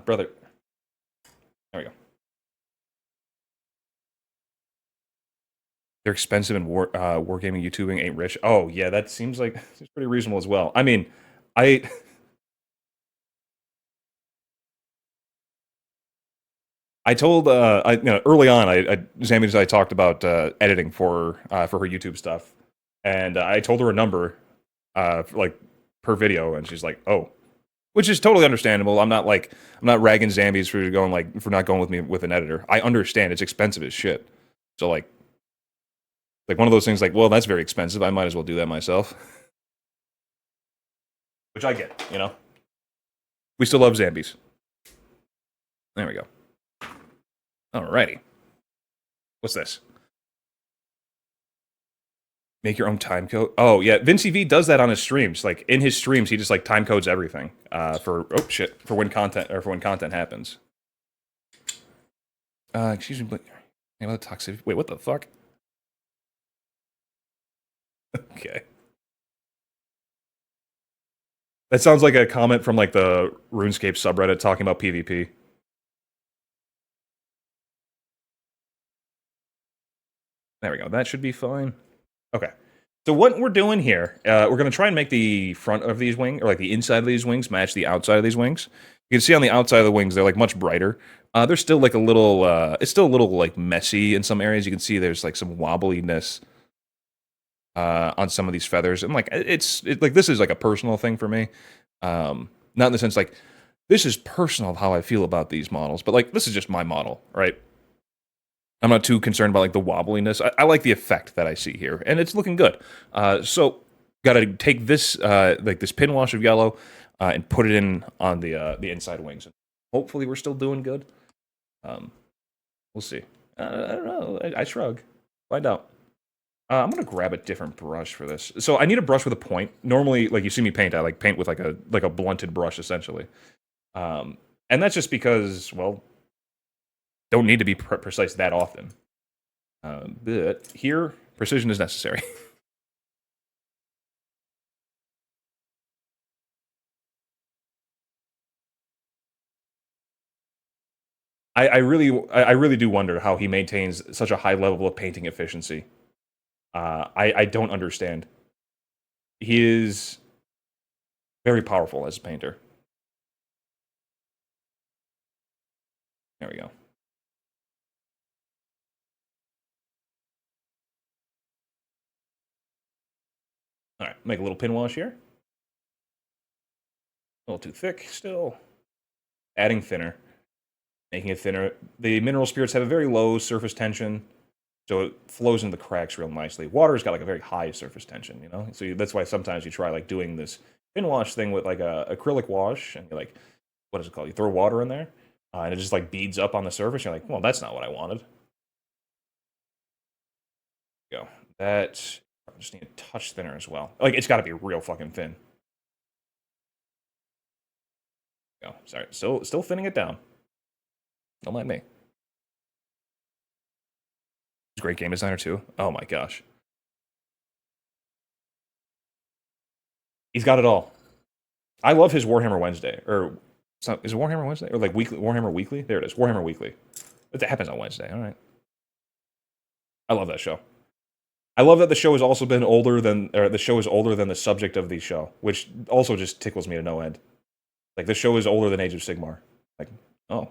brother. There we go. They're expensive and wargaming YouTubing ain't rich. Oh yeah, that seems like it's pretty reasonable as well. I mean, I I told early on Zambi's I talked about editing for her YouTube stuff, and I told her a number like per video, and she's like, oh, which is totally understandable. I'm not ragging Zambi's for going like for not going with me with an editor. I understand it's expensive as shit. So like one of those things like, well, that's very expensive. I might as well do that myself. Which I get, you know. We still love Zambies. There we go. Alrighty. What's this? Make your own time code. Oh yeah, Vincey V does that on his streams. Like in his streams, he just like time codes everything for when content happens. Excuse me, but name of the toxicity. Wait, what the fuck? Okay. That sounds like a comment from like the RuneScape subreddit talking about PvP. There we go. That should be fine. Okay. So what we're doing here, we're going to try and make the front of these wings, or like the inside of these wings, match the outside of these wings. You can see on the outside of the wings, they're like much brighter. They're still like a little, it's still a little like messy in some areas. You can see there's like some wobbliness on some of these feathers. And like, like this is like a personal thing for me. Not in the sense like, this is personal of how I feel about these models, but like, this is just my model, right? I'm not too concerned about like the wobbliness. I like the effect that I see here, and it's looking good. So, got to take this like this pin wash of yellow and put it in on the inside wings. Hopefully, we're still doing good. We'll see. I don't know. I shrug. Find out. I'm gonna grab a different brush for this. So I need a brush with a point. Normally, like you see me paint, I like paint with like a blunted brush essentially. And that's just because, well, don't need to be precise that often. But here, precision is necessary. I really do wonder how he maintains such a high level of painting efficiency. I don't understand. He is very powerful as a painter. There we go. All right, make a little pin wash here. A little too thick still. Adding thinner. Making it thinner. The mineral spirits have a very low surface tension, so it flows into the cracks real nicely. Water's got like a very high surface tension, you know? So that's why sometimes you try like doing this pin wash thing with like a acrylic wash, and you're like, what is it called? You throw water in there, and it just like beads up on the surface. You're like, well, that's not what I wanted. Go. That I just need a touch thinner as well. Like it's got to be real fucking thin. Go. Sorry, still thinning it down. Don't mind me. Great game designer too. Oh my gosh. He's got it all. I love his Warhammer Wednesday. Or is it Warhammer Wednesday? Or like weekly Warhammer Weekly? There it is. Warhammer Weekly. It happens on Wednesday. All right. I love that show. I love that the show has also been older than, or the show is older than the subject of the show, which also just tickles me to no end. Like the show is older than Age of Sigmar. Like, oh,